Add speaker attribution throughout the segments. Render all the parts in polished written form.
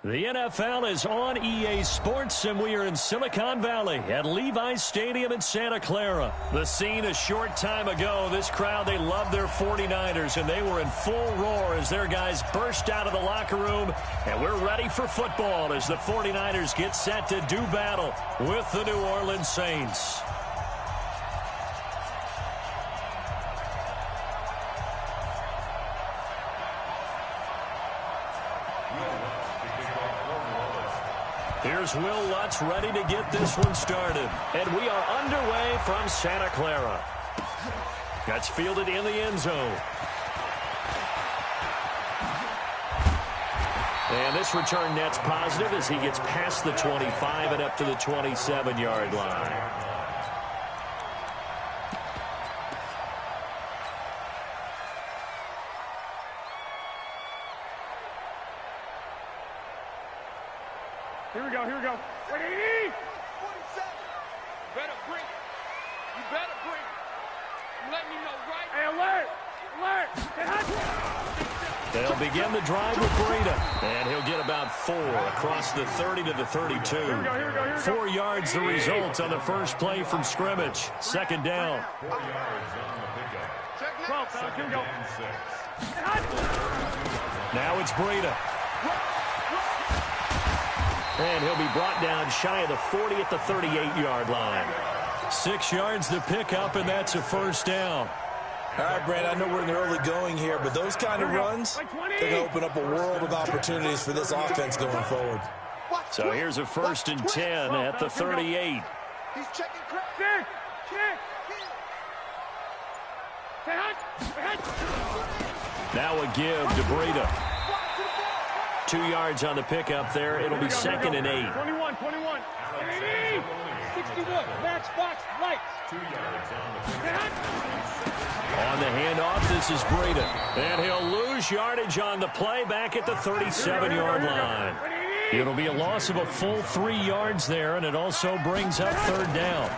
Speaker 1: The NFL is on EA Sports, and we are in Silicon Valley at Levi's Stadium in Santa Clara. The scene a short time ago, this crowd, they love their 49ers, and they were in full roar as their guys burst out of the locker room, and we're ready for football as the 49ers get set to do battle with the New Orleans Saints. Here's Will Lutz ready to get this one started. And we are underway from Santa Clara. That's fielded in the end zone. And this return net's positive as he gets past the 25 and up to the 27-yard line.
Speaker 2: Here we go. 180. 47. Better bring it. You better bring it. You let me know right. Hey, alert!
Speaker 1: They'll begin the drive with Breida. And he'll get about 4 across the 30 to the 32.
Speaker 2: Here we go.
Speaker 1: 4 yards the result on the first play from scrimmage. Second down.
Speaker 2: 12, fellas. Here we go.
Speaker 1: Now it's Breida. And he'll be brought down shy of the 40 at the 38-yard line. 6 yards to pick up, and that's a first down.
Speaker 3: All right, Brad, I know we're in the early going here, but those kind of runs, they're going to open up a world of opportunities for this offense going forward.
Speaker 1: So here's a 1st and 10 at the 38.
Speaker 2: He's checking crack.
Speaker 1: Now a give to Breida. 2 yards on the pickup there. It'll be 2nd and 8.
Speaker 2: 21. 80. 61. Box, lights. 2 yards
Speaker 1: on the handoff, this is Breida. And he'll lose yardage on the play back at the 37-yard line. It'll be a loss of a full 3 yards there, and it also brings up 3rd down.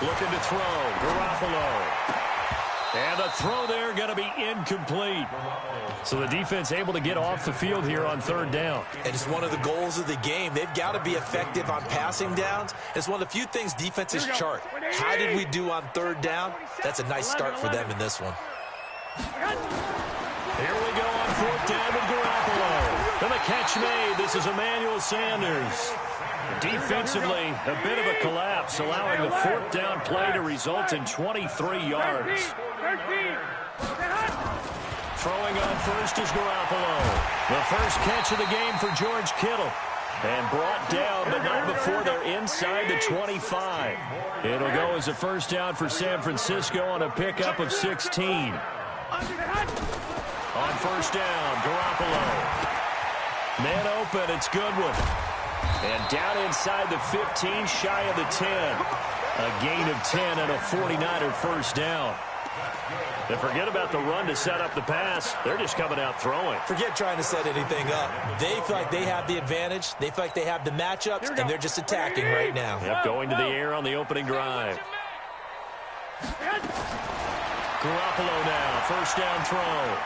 Speaker 1: Looking to throw, Garoppolo. And the throw there going to be incomplete. So the defense able to get off the field here on 3rd down.
Speaker 3: And it's one of the goals of the game. They've got to be effective on passing downs. It's one of the few things defenses chart. How did we do on 3rd down? That's a nice start for them in this one.
Speaker 1: Here we go on 4th down with Garoppolo. And the catch made. This is Emmanuel Sanders. Defensively, a bit of a collapse, allowing the 4th down play to result in 23 yards. Throwing on first is Garoppolo. The first catch of the game for George Kittle. And brought down, but not before they're inside the 25. It'll go as a 1st down for San Francisco on a pickup of 16. On 1st down, Garoppolo. Man open, it's Goodwin. And down inside the 15, shy of the 10. A gain of 10 and a 49er 1st down. And forget about the run to set up the pass. They're just coming out throwing.
Speaker 3: Forget trying to set anything up. They feel like they have the advantage. They feel like they have the matchups, and they're just attacking right now.
Speaker 1: Yep, going to the air on the opening drive. Garoppolo now, 1st down throw.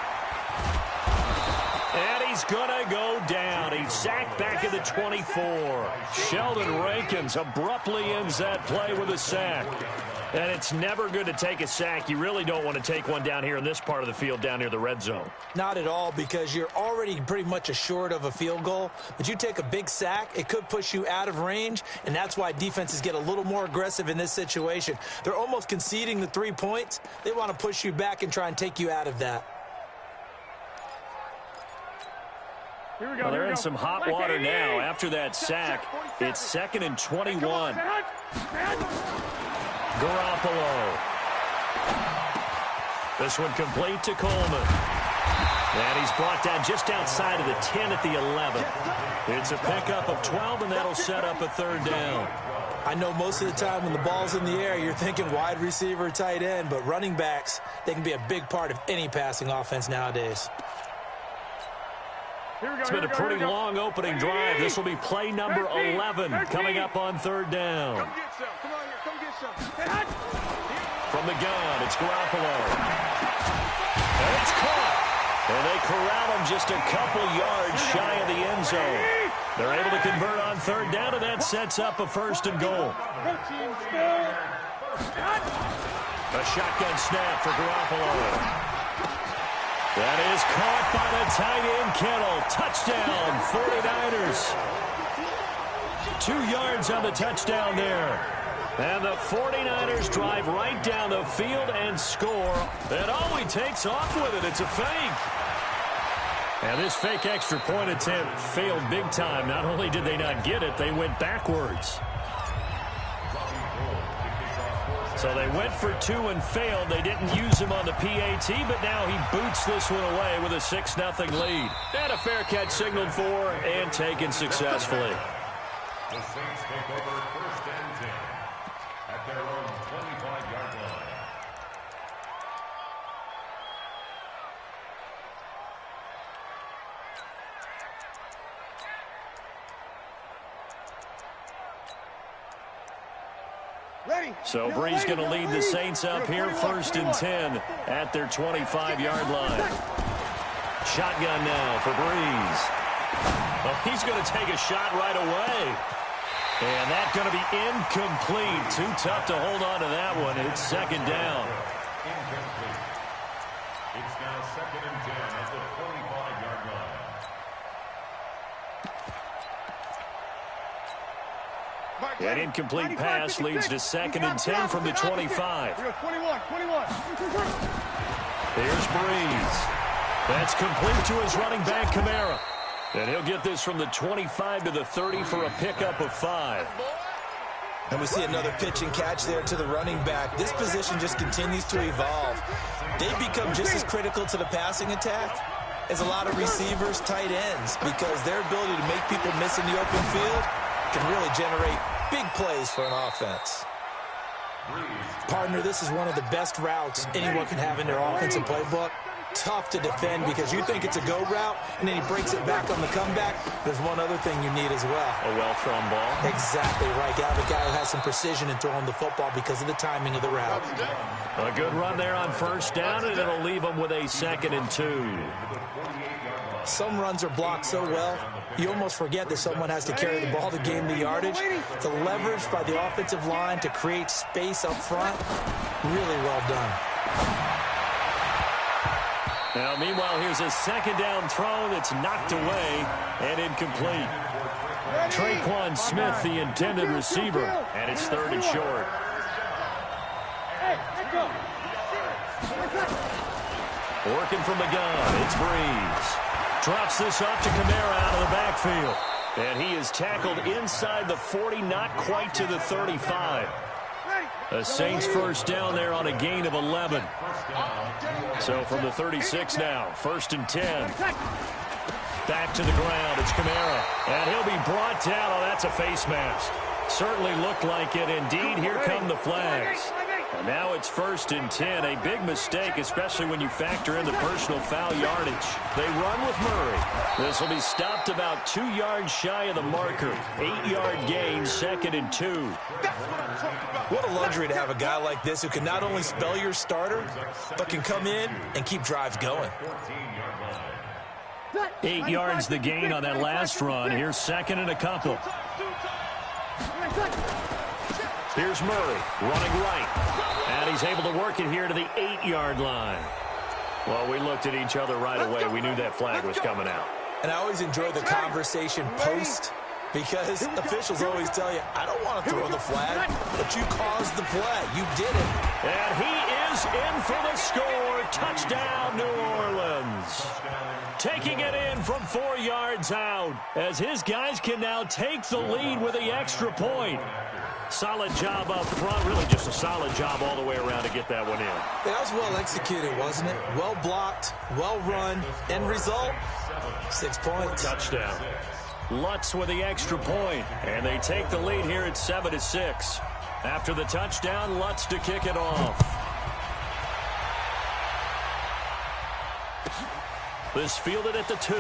Speaker 1: And he's going to go down. He's sacked back at the 24. Sheldon Rankins abruptly ends that play with a sack. And it's never good to take a sack. You really don't want to take one down here in this part of the field, down near the red zone.
Speaker 3: Not at all, because you're already pretty much assured of a field goal. But you take a big sack, it could push you out of range, and that's why defenses get a little more aggressive in this situation. They're almost conceding the 3 points. They want to push you back and try and take you out of that.
Speaker 1: Well, they're in some hot water now after that sack. It's 2nd and 21. Garoppolo. This one complete to Coleman. And he's brought down just outside of the 10 at the 11. It's a pickup of 12, and that'll set up a 3rd down.
Speaker 3: I know most of the time when the ball's in the air, you're thinking wide receiver, tight end, but running backs, they can be a big part of any passing offense nowadays.
Speaker 1: It's been a pretty long opening drive. This will be play number 11 coming up on 3rd down.
Speaker 2: Come get some. Come on here. Come get some.
Speaker 1: From the gun, it's Garoppolo. And it's caught. And they corral him just a couple yards shy of the end zone. They're able to convert on third down, and that sets up a 1st and goal. A shotgun snap for Garoppolo. That is caught by the tight end, Kittle. Touchdown, 49ers. 2 yards on the touchdown there. And the 49ers drive right down the field and score. And oh, he takes off with it. It's a fake. And this fake extra point attempt failed big time. Not only did they not get it, they went backwards. So they went for 2 and failed. They didn't use him on the PAT, but now he boots this one away with a 6-0 lead. And a fair catch signaled for and taken successfully.
Speaker 4: The Saints take over 1st and 10 at their own 25-yard line.
Speaker 1: So Brees going to lead the Saints up here, 1st and 10 at their 25-yard line. Shotgun now for Brees. Oh, he's going to take a shot right away. And that's going to be incomplete. Too tough to hold on to that one. It's 2nd down.
Speaker 4: Incomplete. It's now 2nd and 10 at the 45-yard line.
Speaker 1: An incomplete pass leads to 2nd and 10 from the 25.
Speaker 2: 21.
Speaker 1: Here's Brees. That's complete to his running back, Kamara. And he'll get this from the 25 to the 30 for a pickup of 5.
Speaker 3: And we see another pitch and catch there to the running back. This position just continues to evolve. They become just as critical to the passing attack as a lot of receivers, tight ends, because their ability to make people miss in the open field can really generate big plays for an offense. Partner, this is one of the best routes anyone can have in their offensive playbook. Tough to defend because you think it's a go route, and then he breaks it back on the comeback. There's one other thing you need as well.
Speaker 1: A well-thrown ball.
Speaker 3: Exactly right. You have a guy who has some precision in throwing the football because of the timing of the route.
Speaker 1: A good run there on 1st down, and it'll leave him with a 2nd and 2.
Speaker 3: Some runs are blocked so well, you almost forget that someone has to carry the ball to gain the yardage. The leverage by the offensive line to create space up front, really well done.
Speaker 1: Now, meanwhile, here's a 2nd down throw that's knocked away and incomplete. Traquan Smith, the intended receiver, and it's 3rd and short. Working from the gun, it's Brees. Drops this off to Kamara out of the backfield. And he is tackled inside the 40, not quite to the 35. The Saints 1st down there on a gain of 11. So from the 36 now, 1st and 10. Back to the ground, it's Kamara. And he'll be brought down. Oh, that's a face mask. Certainly looked like it. Indeed, here come the flags. And now it's 1st and 10. A big mistake, especially when you factor in the personal foul yardage. They run with Murray. This will be stopped about 2 yards shy of the marker. 8-yard gain, 2nd and 2.
Speaker 3: What a luxury to have a guy like this who can not only spell your starter, but can come in and keep drives going.
Speaker 1: 8 yards the gain on that last run. Here's 2nd and a couple. Here's Murray running right. And he's able to work it here to the 8-yard line. Well, we looked at each other right away. We knew that flag was coming out.
Speaker 3: And I always enjoy the conversation post, because officials always tell you, I don't want to throw the flag, but you caused the play. You did it.
Speaker 1: And he is in for the score. Touchdown, New Orleans. Taking it in from 4 yards out, as his guys can now take the lead with the extra point. Solid job up front, really just a solid job all the way around to get that one in.
Speaker 3: That was well executed, wasn't it? Well blocked, well run. End result, 6 points.
Speaker 1: Touchdown. Lutz with the extra point, and they take the lead here at 7-6. After the touchdown, Lutz to kick it off. This fielded at the 2.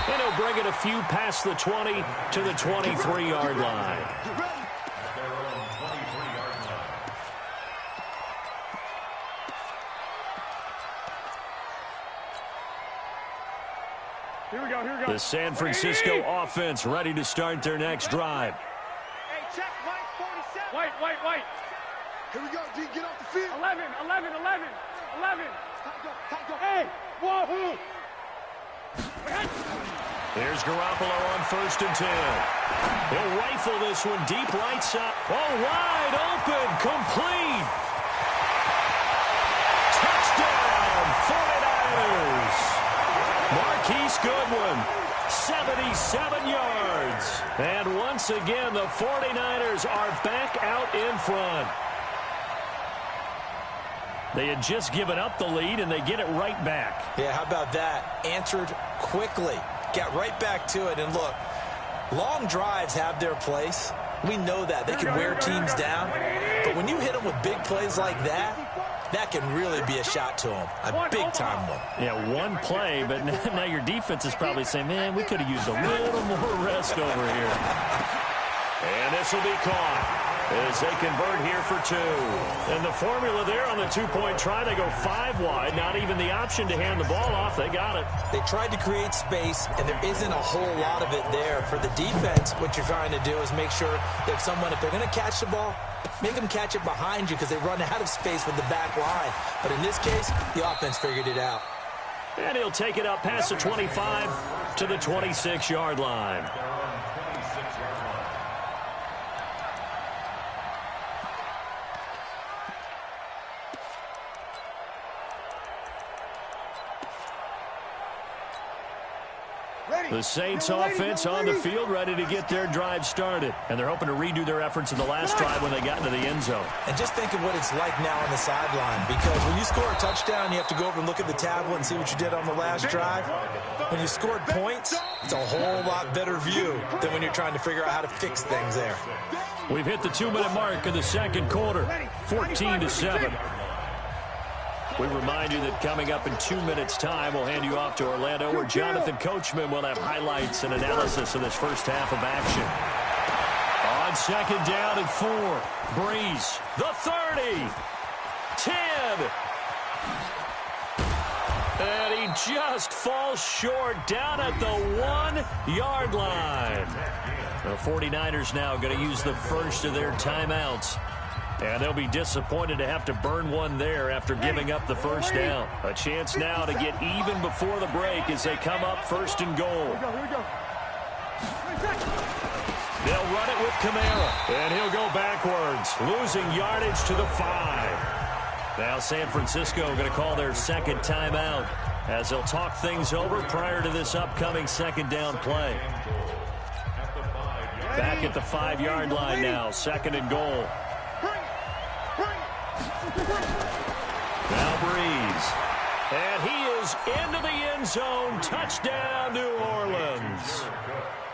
Speaker 1: And he'll bring it a few past the 20 to the 23-yard line.
Speaker 2: go, here we go.
Speaker 1: The San Francisco offense ready to start their next drive.
Speaker 2: Hey, check, White, 47. White. Here we go, D, get off the field. 11. Hey, whoa.
Speaker 1: Here's Garoppolo on 1st and 10. He'll rifle this one deep right side. Oh, wide open, complete. Touchdown, 49ers. Marquise Goodwin, 77 yards. And once again, the 49ers are back out in front. They had just given up the lead, and they get it right back.
Speaker 3: Yeah, how about that? Answered quickly. Got right back to it. And look, long drives have their place. We know that. They can wear teams down. But when you hit them with big plays like that, that can really be a shot to them. A big-time one.
Speaker 1: Yeah, one play, but now your defense is probably saying, man, we could have used a little more rest over here. And this will be caught as they convert here for 2. And the formula there on the 2-point try, they go 5 wide. Not even the option to hand the ball off. They got it.
Speaker 3: They tried to create space, and there isn't a whole lot of it there. For the defense, what you're trying to do is make sure that if they're going to catch the ball, make them catch it behind you because they run out of space with the back line. But in this case, the offense figured it out.
Speaker 1: And he'll take it up past the 25 to the 26-yard line. The Saints offense on the field ready to get their drive started. And they're hoping to redo their efforts in the last drive when they got into the end zone.
Speaker 3: And just think of what it's like now on the sideline. Because when you score a touchdown, you have to go over and look at the tablet and see what you did on the last drive. When you scored points, it's a whole lot better view than when you're trying to figure out how to fix things there.
Speaker 1: We've hit the 2-minute mark in the second quarter, 14-7. We remind you that coming up in 2 minutes' time, we'll hand you off to Orlando, where Jonathan Coachman will have highlights and analysis of this first half of action. On 2nd down and 4, Breeze, the 30, 10. And he just falls short down at the 1-yard line. The 49ers now going to use the first of their timeouts. And they'll be disappointed to have to burn one there after giving up the first down. A chance now to get even before the break as they come up 1st and goal. They'll run it with Kamara, and he'll go backwards, losing yardage to the 5. Now San Francisco going to call their second timeout as they'll talk things over prior to this upcoming 2nd down play. Back at the 5-yard line now, 2nd and goal. Now Breeze. And he is into the end zone. Touchdown, New Orleans.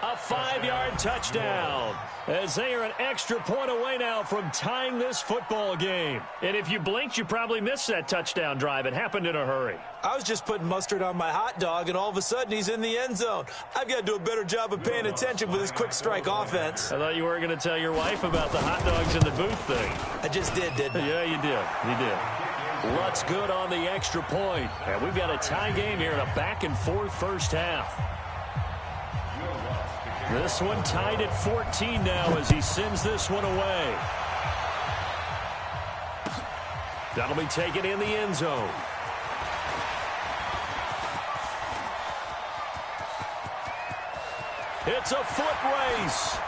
Speaker 1: A 5-yard touchdown. As they are an extra point away now from tying this football game. And if you blinked, you probably missed that touchdown drive. It happened in a hurry.
Speaker 3: I was just putting mustard on my hot dog, and all of a sudden he's in the end zone. I've got to do a better job of paying attention with this quick strike offense.
Speaker 1: I thought you were going to tell your wife about the hot dogs in the booth thing.
Speaker 3: I just did, didn't I?
Speaker 1: Yeah, you did. You did. Lutz good on the extra point. And we've got a tie game here in a back-and-forth first half. This one tied at 14 now as he sends this one away. That'll be taken in the end zone. It's a foot race.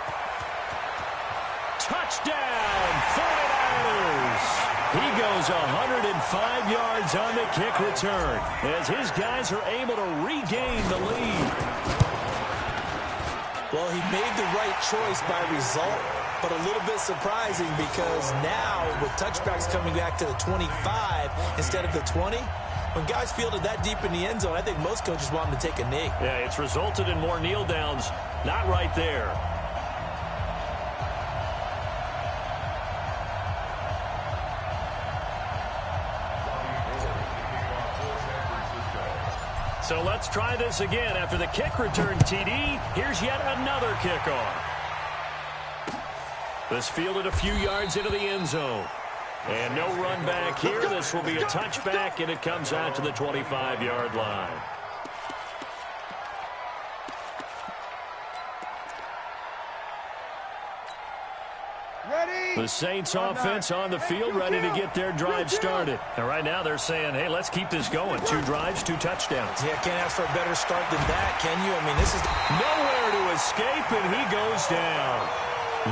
Speaker 1: Touchdown, 49ers. He goes 105 yards on the kick return as his guys are able to regain the lead.
Speaker 3: Well, he made the right choice by result, but a little bit surprising because now with touchbacks coming back to the 25 instead of the 20, when guys fielded that deep in the end zone, I think most coaches want them to take a knee.
Speaker 1: Yeah, it's resulted in more kneel downs. Not right there. So let's try this again. After the kick return TD, here's yet another kickoff. This fielded a few yards into the end zone. And no run back here. This will be a touchback, and it comes out to the 25-yard line. The Saints offense on the field, ready to get their drive started. And right now they're saying, hey, let's keep this going. 2 drives, 2 touchdowns.
Speaker 3: Yeah, can't ask for a better start than that, can you? I mean, this is
Speaker 1: nowhere to escape, and he goes down.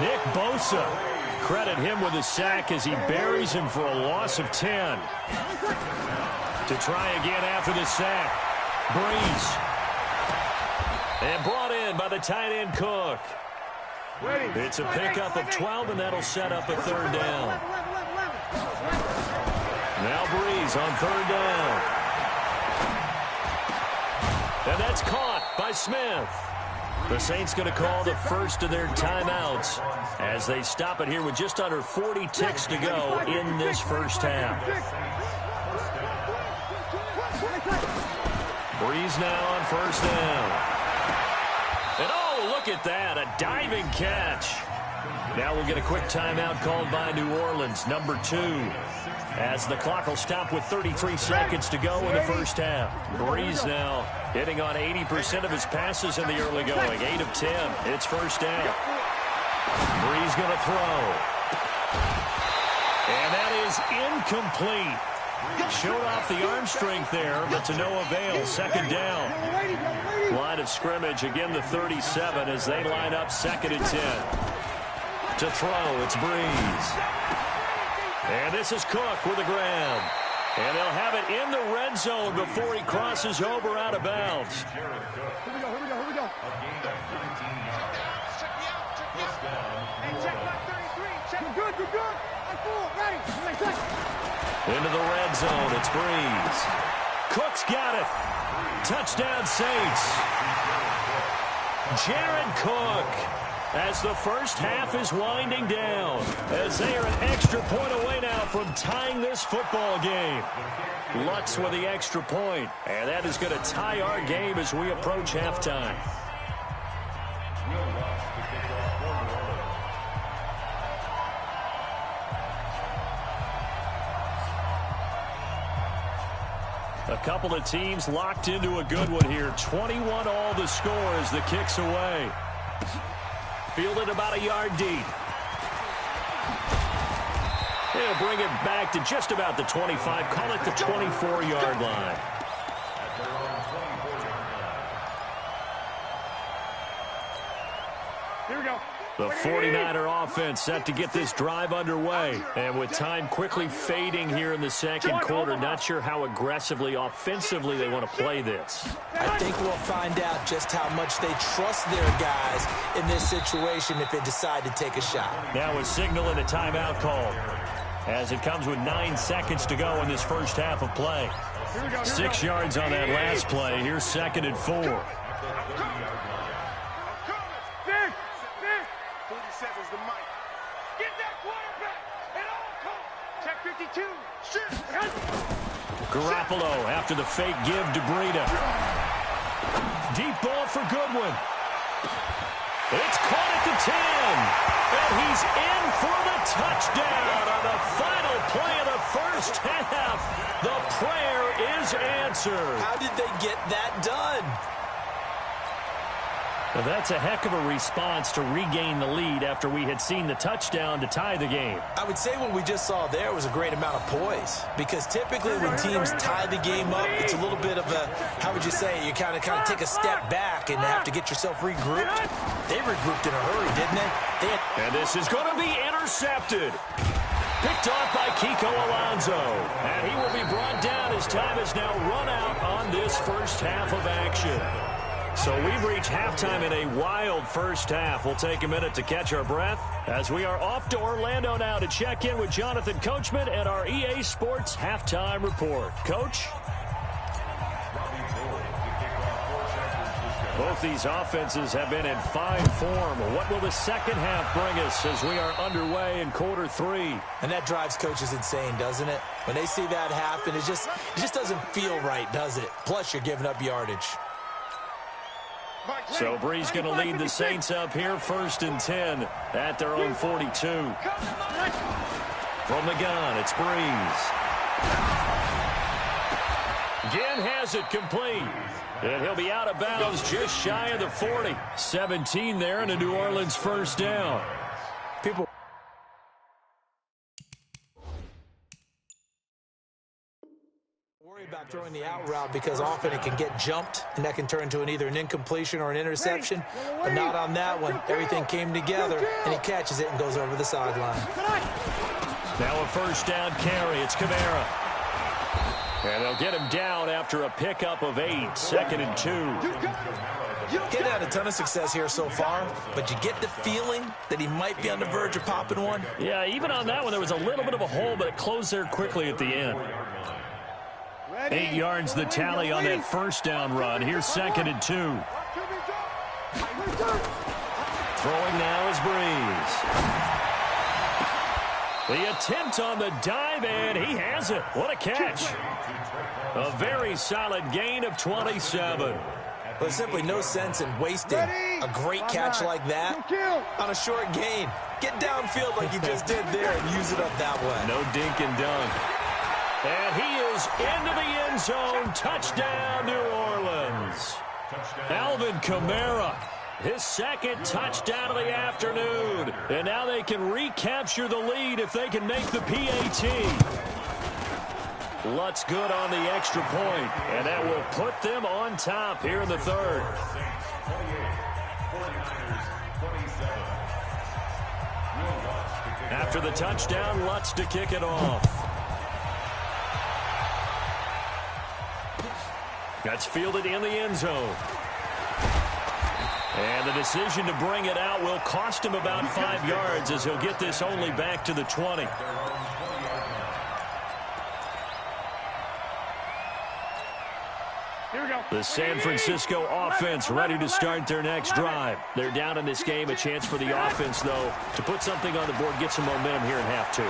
Speaker 1: Nick Bosa, credit him with a sack as he buries him for a loss of 10. To try again after the sack. Breeze. And brought in by the tight end Cook. It's a pickup of 12, and that'll set up a 3rd down. Now Breeze on 3rd down. And that's caught by Smith. The Saints going to call the first of their timeouts as they stop it here with just under 40 ticks to go in this first half. Breeze now on 1st down. And oh, look at that, a diving catch. Now we'll get a quick timeout called by New Orleans, number 2, as the clock will stop with 33 seconds to go in the first half. Breeze now hitting on 80% of his passes in the early going, 8 of 10. It's 1st down. Breeze going to throw. And that is incomplete. Showed off the arm strength there, but to no avail. 2nd down. Line of scrimmage, again the 37 as they line up 2nd and 10. To throw, it's Breeze. And this is Cook with the grab. And they'll have it in the red zone before he crosses over out of bounds.
Speaker 2: Here we go. Check me out. Hey, check my 33. Check. You're good. I'm full. Ready.
Speaker 1: Into the red zone, it's Breeze. Cook's got it. Touchdown Saints. Jared Cook, as the first half is winding down, as they are an extra point away now from tying this football game. Lutz with the extra point, and that is going to tie our game as we approach halftime. A couple of teams locked into a good one here. 21 all the score as the kick's away. Fielded about a yard deep. They'll bring it back to just about the 25. Call it the 24-yard line.
Speaker 2: Here we go.
Speaker 1: The 49er offense set to get this drive underway. And with time quickly fading here in the second quarter, not sure how aggressively, offensively they want to play this.
Speaker 3: I think we'll find out just how much they trust their guys in this situation if they decide to take a shot.
Speaker 1: Now a signal and a timeout call as it comes with 9 seconds to go in this first half of play. 6 yards on that last play. Here's 2nd and 4.
Speaker 2: 47's the mic. Get that quarterback at all costs. Check 52.
Speaker 1: Garoppolo after the fake give to Breida. Deep ball for Goodwin. It's caught at the 10. And he's in for the touchdown on the final play of the first half. The prayer is answered.
Speaker 3: How did they get that done?
Speaker 1: Well, that's a heck of a response to regain the lead after we had seen the touchdown to tie the game.
Speaker 3: I would say what we just saw there was a great amount of poise, because typically when teams tie the game up, it's a little bit of a, how would you say, you kind of take a step back and have to get yourself regrouped. They regrouped in a hurry, didn't they?
Speaker 1: And this is going to be intercepted. Picked off by Kiko Alonso. And he will be brought down as time has now run out on this first half of action. So we've reached halftime in a wild first half. We'll take a minute to catch our breath as we are off to Orlando now to check in with Jonathan Coachman and our EA Sports Halftime Report. Coach? Both these offenses have been in fine form. What will the second half bring us as we are underway in quarter 3?
Speaker 3: And that drives coaches insane, doesn't it? When they see that happen, it just doesn't feel right, does it? Plus, you're giving up yardage.
Speaker 1: So Breeze going to lead the Saints up here, 1st and 10 at their own 42. From the gun, it's Breeze. Again has it complete. And he'll be out of bounds just shy of the 40. 17 there and a New Orleans first down.
Speaker 3: quarterback throwing the out route because often it can get jumped, and that can turn into either an incompletion or an interception. But not on that one. Everything came together, and he catches it and goes over the sideline.
Speaker 1: Now a first down carry. It's Kamara. And they'll get him down after a pickup of 8, 2nd and 2.
Speaker 3: Getting had a ton of success here so far, but you get the feeling that he might be on the verge of popping one.
Speaker 1: Yeah, even on that one, there was a little bit of a hole, but it closed there quickly at the end. 8 yards the tally on that first down run. Here's 2nd and 2. Throwing now is Breeze. The attempt on the dive, and he has it. What a catch. A very solid gain of 27.
Speaker 3: There's simply no sense in wasting a great catch like that on a short gain. Get downfield like you just did there and use it up that way.
Speaker 1: No dink and dunk. And he is into the end zone. Touchdown, New Orleans. Alvin Kamara, his second touchdown of the afternoon. And now they can recapture the lead if they can make the PAT. Lutz good on the extra point, and that will put them on top here in the third. After the touchdown, Lutz to kick it off. That's fielded in the end zone. And the decision to bring it out will cost him about 5 yards as he'll get this only back to the 20. The San Francisco offense ready to start their next drive. They're down in this game. A chance for the offense, though, to put something on the board, get some momentum here in half 2.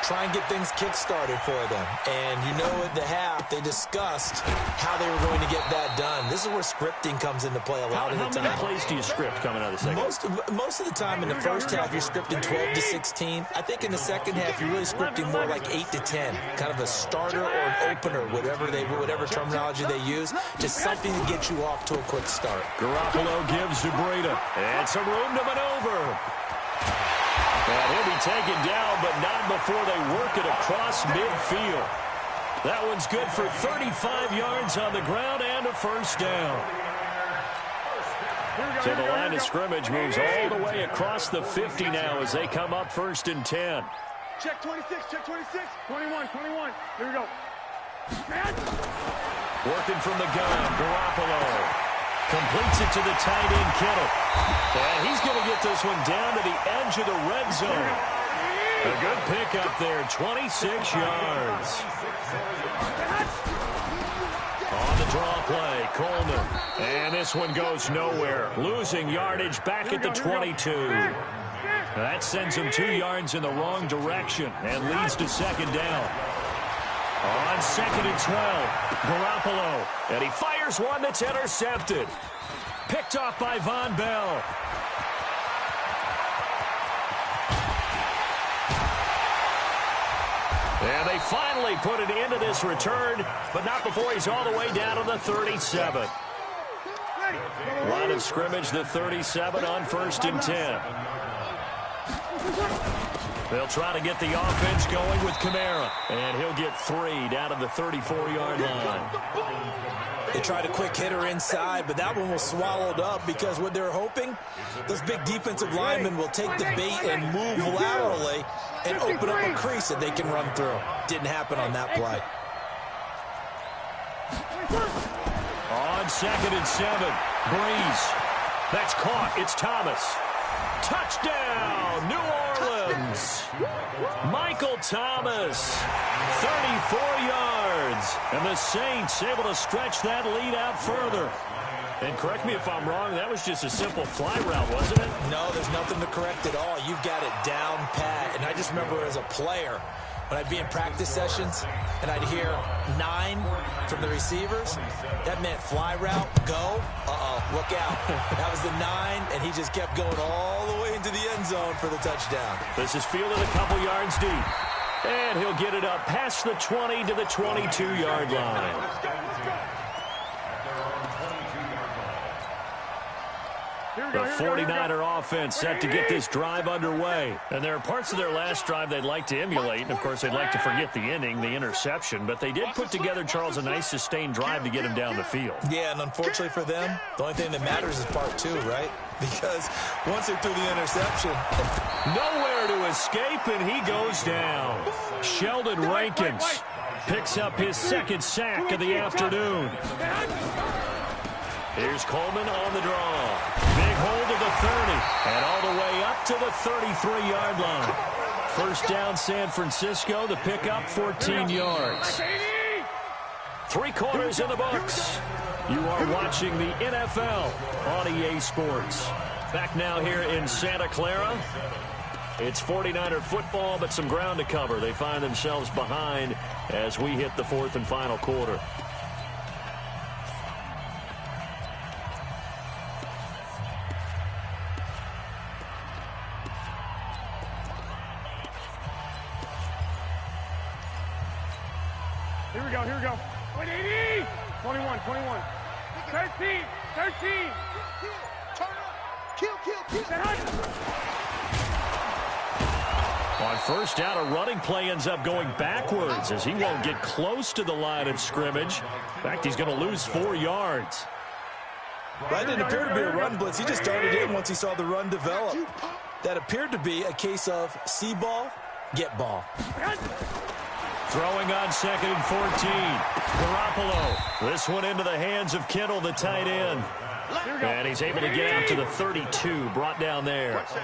Speaker 3: Try and get things kick-started for them. And you know at the half, they discussed how they were going to get that done. This is where scripting comes into play a lot of the time.
Speaker 1: How many plays do you script coming out of the second?
Speaker 3: Most of the time in the first half, you're scripting 12 to 16. I think in the second half, you're really scripting more like 8 to 10. Kind of a starter or an opener, whatever terminology they use. Just something to get you off to a quick start.
Speaker 1: Garoppolo gives to Breida. And some room to maneuver. And he'll be taken down, but not before they work it across midfield. That one's good for 35 yards on the ground and a first down. So the line of scrimmage moves all the way across the 50 now as they come up 1st and 10.
Speaker 2: Check 26, check 26. 21. Here we go.
Speaker 1: Working from the gun, Garoppolo. Completes it to the tight end, Kittle. And he's going to get this one down to the edge of the red zone. A good pickup there, 26 yards. On the draw play, Coleman. And this one goes nowhere. Losing yardage back at the 22. That sends him 2 yards in the wrong direction and leads to 2nd down. On 2nd and 12, Garoppolo. And he fires one that's intercepted. Picked off by Von Bell. And they finally put it into this return, but not before he's all the way down to the 37. Line of scrimmage, the 37 on 1st and 10. They'll try to get the offense going with Kamara, and he'll get 3 down to the 34-yard line.
Speaker 3: They tried a quick hitter inside, but that one was swallowed up because what they're hoping, those big defensive linemen will take the bait and move laterally and open up a crease that they can run through. Didn't happen on that play.
Speaker 1: On 2nd and 7, Breeze. That's caught. It's Thomas. Touchdown, New Orleans. Michael Thomas, 34 yards. And the Saints able to stretch that lead out further. And correct me if I'm wrong, that was just a simple fly route, wasn't it?
Speaker 3: No, there's nothing to correct at all. You've got it down pat. And I just remember as a player, when I'd be in practice sessions and I'd hear 9 from the receivers, that meant fly route, go, look out. That was the 9, and he just kept going all the way into the end zone for the touchdown.
Speaker 1: This is fielded a couple yards deep. And he'll get it up past the 20 to the 22-yard line. The 49er offense set to get this drive underway. And there are parts of their last drive they'd like to emulate. And, of course, they'd like to forget the inning, the interception. But they did put together, Charles, a nice sustained drive to get him down the field.
Speaker 3: Yeah, and unfortunately for them, the only thing that matters is part two, right? Because once they threw the interception.
Speaker 1: Nowhere to escape, and he goes down. Sheldon Rankins picks up his second sack of the afternoon. Here's Coleman on the draw. Big hold of the 30, and all the way up to the 33-yard line. First down, San Francisco. The pickup, 14 yards. 3 quarters in the books. You are watching the NFL on EA Sports. Back now here in Santa Clara. It's 49er football, but some ground to cover. They find themselves behind as we hit the 4th and final quarter.
Speaker 2: Here we go, here we go. 180! 21, 21. 13, 13. Turn up. Kill.
Speaker 1: On first down, a running play ends up going backwards as he won't get close to the line of scrimmage. In fact, he's going to lose 4 yards.
Speaker 3: That didn't appear to be a run blitz. He just started in once he saw the run develop. That appeared to be a case of see ball, get ball.
Speaker 1: Throwing on 2nd and 14. Garoppolo. This one into the hands of Kittle, the tight end. And he's able to get out to the 32, brought down there.
Speaker 2: One set.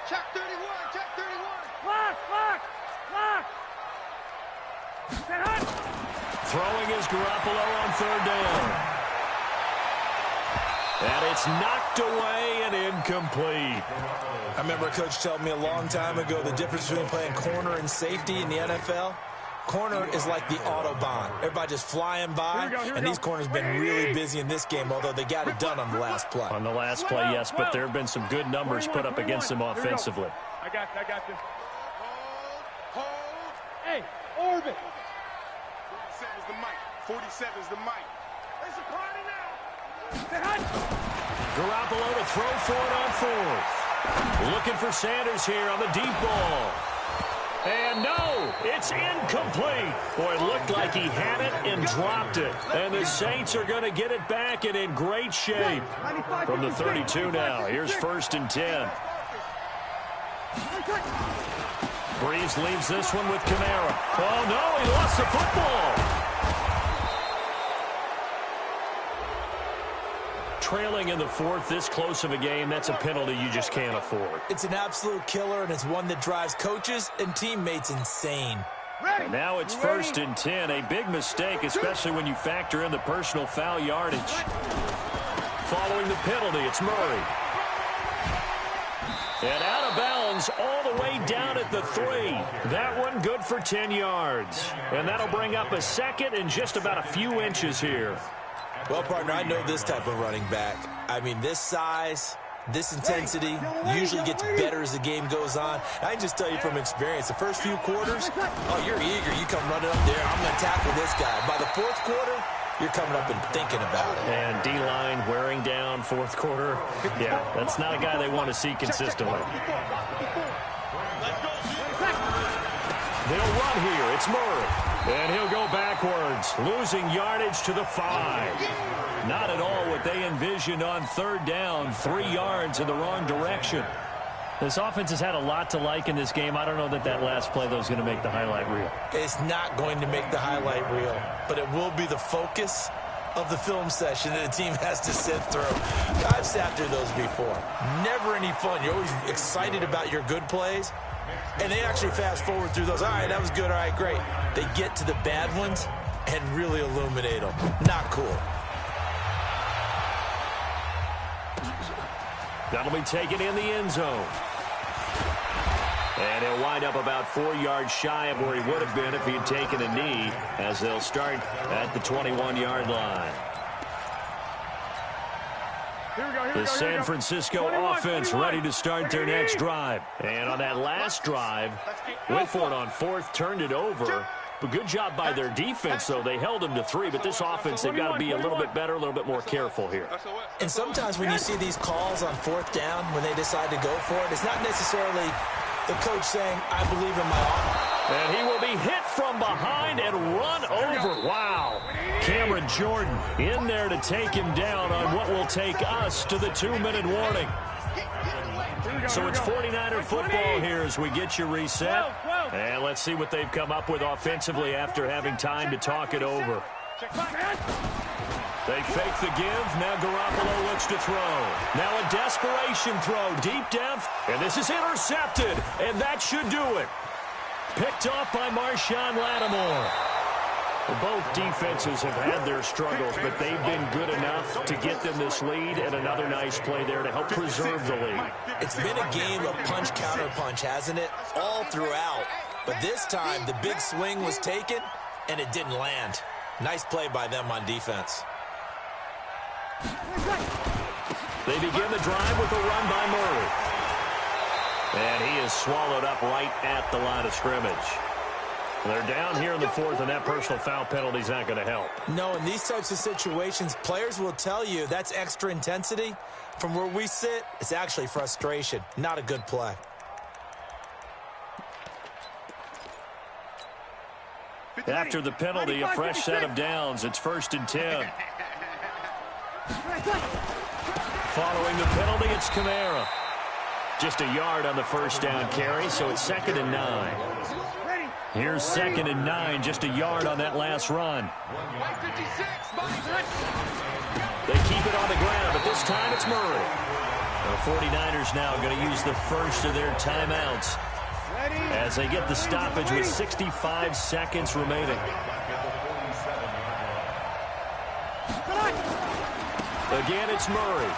Speaker 2: Check 31, check 31. Lock.
Speaker 1: Throwing is Garoppolo on 3rd down. And it's knocked away and incomplete.
Speaker 3: I remember a coach telling me a long time ago the difference between playing corner and safety in the NFL. Corner is like the Autobahn. Everybody just flying by, and these corners have been really busy in this game, although they got it done on the last play.
Speaker 1: On the last play, yes, but there have been some good numbers put up against them offensively.
Speaker 2: I got this. Hold. Hey, orbit. 47's the mic. 47's the mic. It's a party now.
Speaker 1: Garoppolo to throw for it on 4th. Looking for Sanders here on the deep ball. And no, it's incomplete. Boy, it looked like he had it and dropped it. And the Saints are going to get it back and in great shape. From the 32 now, here's 1st and 10. Breeze leaves this one with Kamara. Oh, no, he lost the football. Trailing in the 4th, this close of a game, that's a penalty you just can't afford.
Speaker 3: It's an absolute killer, and it's one that drives coaches and teammates insane.
Speaker 1: And now it's 1st and 10, a big mistake, especially when you factor in the personal foul yardage. Following the penalty, it's Murray. And out of bounds all the way down at the 3. That one good for 10 yards. And that'll bring up a 2nd and just about a few inches here.
Speaker 3: Well, partner, I know this type of running back. I mean, this size, this intensity usually gets better as the game goes on. I can just tell you from experience, the first few quarters, oh, you're eager. You come running up there, I'm going to tackle this guy. By the 4th quarter, you're coming up and thinking about it.
Speaker 1: And D-line wearing down 4th quarter. Yeah, that's not a guy they want to see consistently. They'll run here. It's Murray. And he'll go backwards, losing yardage to the 5. Not at all what they envisioned on 3rd down. 3 yards in the wrong direction. This offense has had a lot to like in this game. I don't know that last play, though, is going to make the highlight reel.
Speaker 3: It's not going to make the highlight reel, but it will be the focus of the film session that the team has to sit through. I've sat through those before. Never any fun. You're always excited about your good plays, and they actually fast forward through those. All right, that was good. All right, great. They get to the bad ones and really illuminate them. Not cool.
Speaker 1: That'll be taken in the end zone. And he'll wind up about 4 yards shy of where he would have been if he had taken a knee, as they'll start at the 21-yard line. The San Francisco offense ready to start their next drive. And on that last drive, went for it on 4th, turned it over, But good job by their defense, though. They held them to 3, but this offense, they've got to be a little bit better, a little bit more careful here.
Speaker 3: And sometimes when you see these calls on 4th down, when they decide to go for it, it's not necessarily the coach saying, I believe in my offense.
Speaker 1: And he will be hit from behind and run over. Wow. Cameron Jordan in there to take him down on what will take us to the 2-minute warning. So it's 49er football here as we get you reset. And let's see what they've come up with offensively after having time to talk it over. They fake the give. Now Garoppolo looks to throw. Now a desperation throw. Deep depth. And this is intercepted. And that should do it. Picked off by Marshawn Lattimore. Both defenses have had their struggles, but they've been good enough to get them this lead, and another nice play there to help preserve the lead.
Speaker 3: It's been a game of punch-counter-punch, hasn't it? All throughout. But this time, the big swing was taken, and it didn't land. Nice play by them on defense.
Speaker 1: They begin the drive with a run by Murray. And he is swallowed up right at the line of scrimmage. They're down here in the 4th, and that personal foul penalty is not going to help.
Speaker 3: No, in these types of situations, players will tell you that's extra intensity. From where we sit, it's actually frustration. Not a good play.
Speaker 1: After the penalty, a fresh set of downs. It's 1st and 10. Following the penalty, it's Kamara. Just a yard on the first down carry, so it's 2nd and 9. Here's 2nd and 9, just a yard on that last run. They keep it on the ground, but this time it's Murray. The 49ers now going to use the first of their timeouts as they get the stoppage with 65 seconds remaining. Again, it's Murray.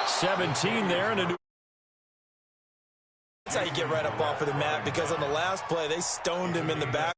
Speaker 1: 17 there, and a new.
Speaker 3: That's how you get right up off of the mat, because on the last play, they stoned him in the back.